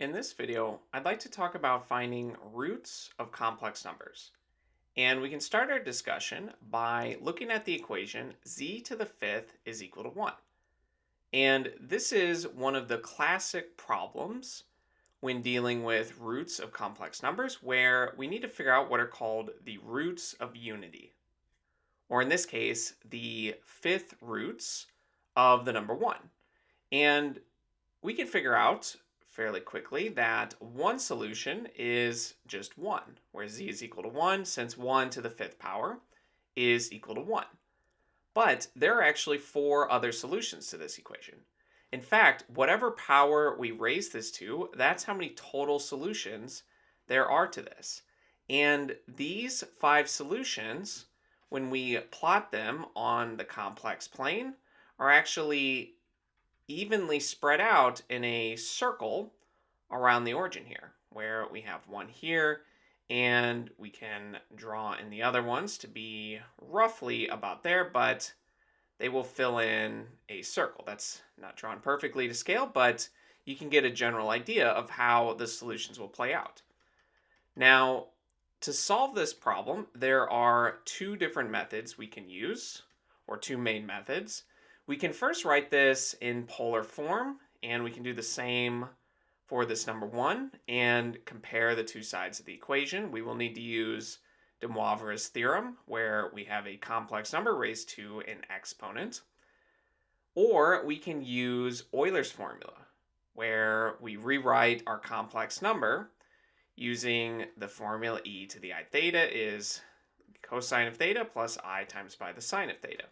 In this video, I'd like to talk about finding roots of complex numbers. And we can start our discussion by looking at the equation z to the fifth is equal to 1. And this is one of the classic problems when dealing with roots of complex numbers where we need to figure out what are called the roots of unity. Or in this case, the fifth roots of the number 1. And we can figure out fairly quickly that one solution is just 1, where z is equal to 1, since 1 to the fifth power is equal to 1. But there are actually 4 other solutions to this equation. In fact, whatever power we raise this to, that's how many total solutions there are to this. And these 5 solutions, when we plot them on the complex plane, are actually evenly spread out in a circle around the origin here, where we have one here, and we can draw in the other ones to be roughly about there, but they will fill in a circle. That's not drawn perfectly to scale, but you can get a general idea of how the solutions will play out. Now, to solve this problem, there are 2 different methods we can use, or 2 main methods. We can first write this in polar form, and we can do the same for this number 1 and compare the 2 sides of the equation. We will need to use de Moivre's theorem, where we have a complex number raised to an exponent. Or we can use Euler's formula, where we rewrite our complex number using the formula e to the I theta is cosine of theta plus I times by the sine of theta.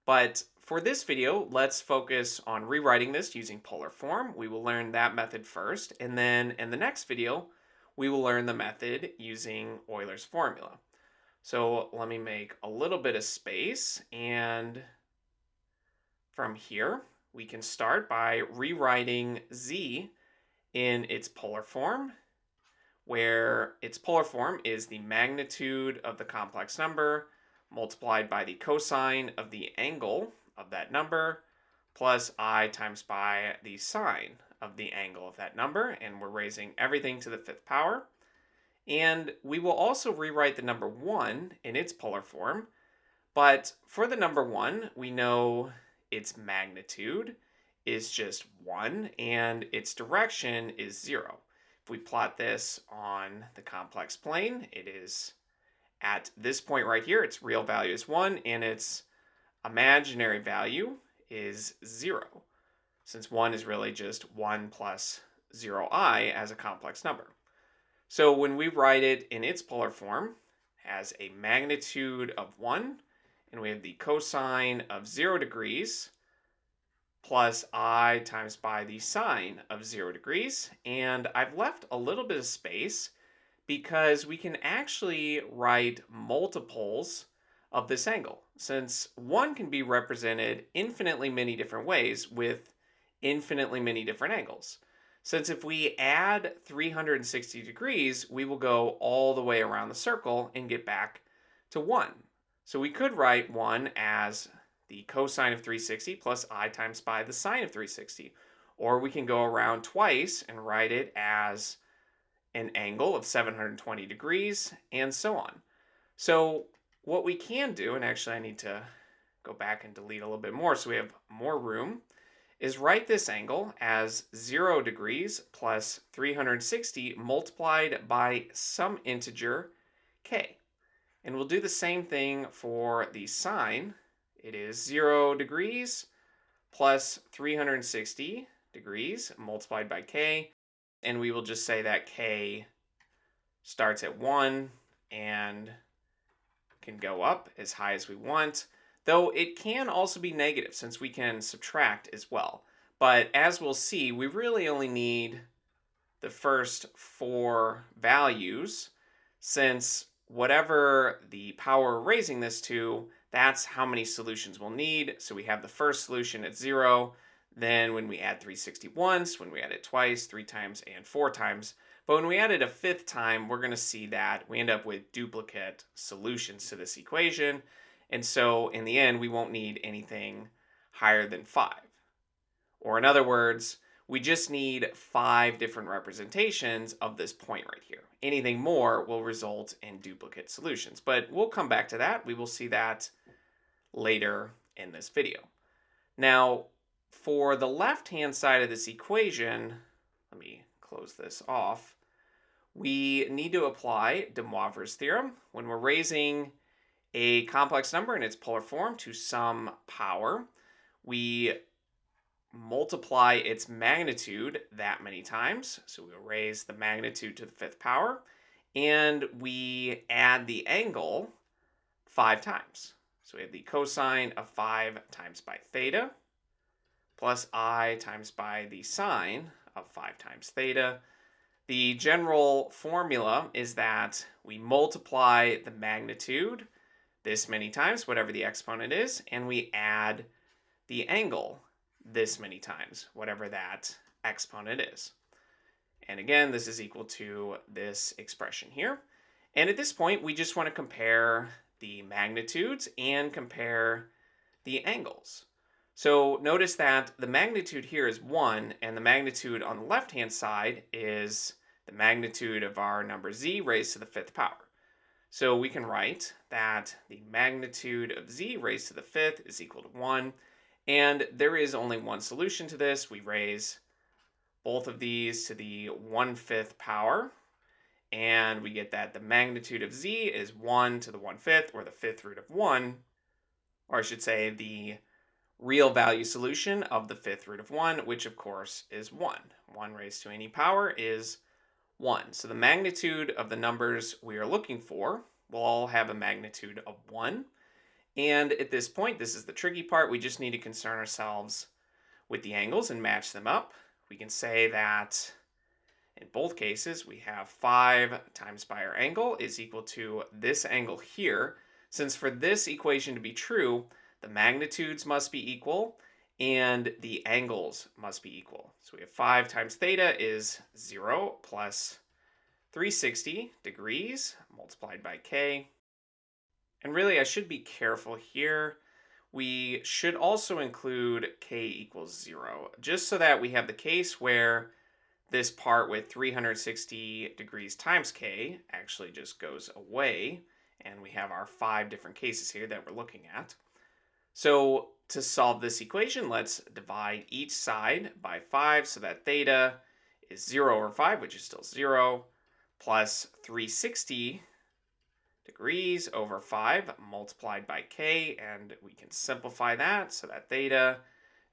But for this video, let's focus on rewriting this using polar form. We will learn that method first, and then in the next video, we will learn the method using Euler's formula. So let me make a little bit of space, and from here, we can start by rewriting z in its polar form, where its polar form is the magnitude of the complex number multiplied by the cosine of the angle of that number plus I times by the sine of the angle of that number, and we're raising everything to the fifth power. And we will also rewrite the number 1 in its polar form, but for the number 1, we know its magnitude is just 1 and its direction is 0. If we plot this on the complex plane, it is at this point right here, its real value is 1 and its imaginary value is 0, since 1 is really just 1 plus 0i as a complex number. So when we write it in its polar form, it has a magnitude of 1, and we have the cosine of 0 degrees plus I times by the sine of 0 degrees. And I've left a little bit of space because we can actually write multiples of this angle, since 1 can be represented infinitely many different ways with infinitely many different angles. Since if we add 360 degrees, we will go all the way around the circle and get back to 1. So we could write 1 as the cosine of 360 plus I times by the sine of 360. Or we can go around twice and write it as an angle of 720 degrees, and so on. So what we can do, and actually I need to go back and delete a little bit more so we have more room, is write this angle as 0 degrees plus 360 multiplied by some integer k. And we'll do the same thing for the sine. It is 0 degrees plus 360 degrees multiplied by k. And we will just say that k starts at 1 and can go up as high as we want, though it can also be negative since we can subtract as well. But as we'll see, we really only need the first 4 values, since whatever the power we're raising this to, that's how many solutions we'll need. So we have the first solution at 0, then when we add 360 once, when we add it twice, 3 times, and 4 times. But when we add it a 5th time, we're going to see that we end up with duplicate solutions to this equation. And so in the end, we won't need anything higher than 5. Or in other words, We just need 5 different representations of this point right here. Anything more will result in duplicate solutions, but we'll come back to that. We will see that later in this video. Now, for the left-hand side of this equation, let me close this off. We need to apply de Moivre's theorem when we're raising a complex number in its polar form to some power. We multiply its magnitude that many times. So we'll raise the magnitude to the 5th power, and we add the angle 5 times. So we have the cosine of 5 times by theta plus I times by the sine of 5 times theta. The general formula is that we multiply the magnitude this many times, whatever the exponent is, and we add the angle this many times, whatever that exponent is. And again, this is equal to this expression here. And at this point, we just want to compare the magnitudes and compare the angles. So notice that the magnitude here is 1, and the magnitude on the left-hand side is the magnitude of our number z raised to the 5th power. So we can write that the magnitude of z raised to the 5th is equal to 1, and there is only one solution to this. We raise both of these to the 1/5 power, and we get that the magnitude of z is 1 to the 1/5, or the 5th root of 1, or I should say the real value solution of the 5th root of 1, which of course is 1. 1 raised to any power is 1. So the magnitude of the numbers we are looking for will all have a magnitude of 1. And at this point, this is the tricky part, we just need to concern ourselves with the angles and match them up. We can say that in both cases, we have 5 times by our angle is equal to this angle here. Since for this equation to be true, the magnitudes must be equal and the angles must be equal. So we have 5 times theta is 0 plus 360 degrees multiplied by k. And really, I should be careful here. We should also include k equals 0, just so that we have the case where this part with 360 degrees times k actually just goes away, and we have our 5 different cases here that we're looking at. So to solve this equation, let's divide each side by 5 so that theta is 0 over 5, which is still 0, plus 360 degrees over 5 multiplied by k, and we can simplify that so that theta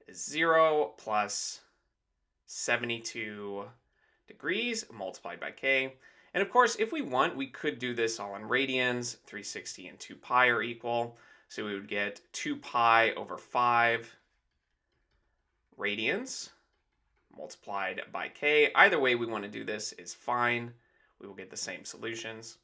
is 0 plus 72 degrees multiplied by k. And of course, if we want, we could do this all in radians. 360 and 2 pi are equal. So we would get 2 pi over 5 radians multiplied by k. Either way we want to do this is fine. We will get the same solutions.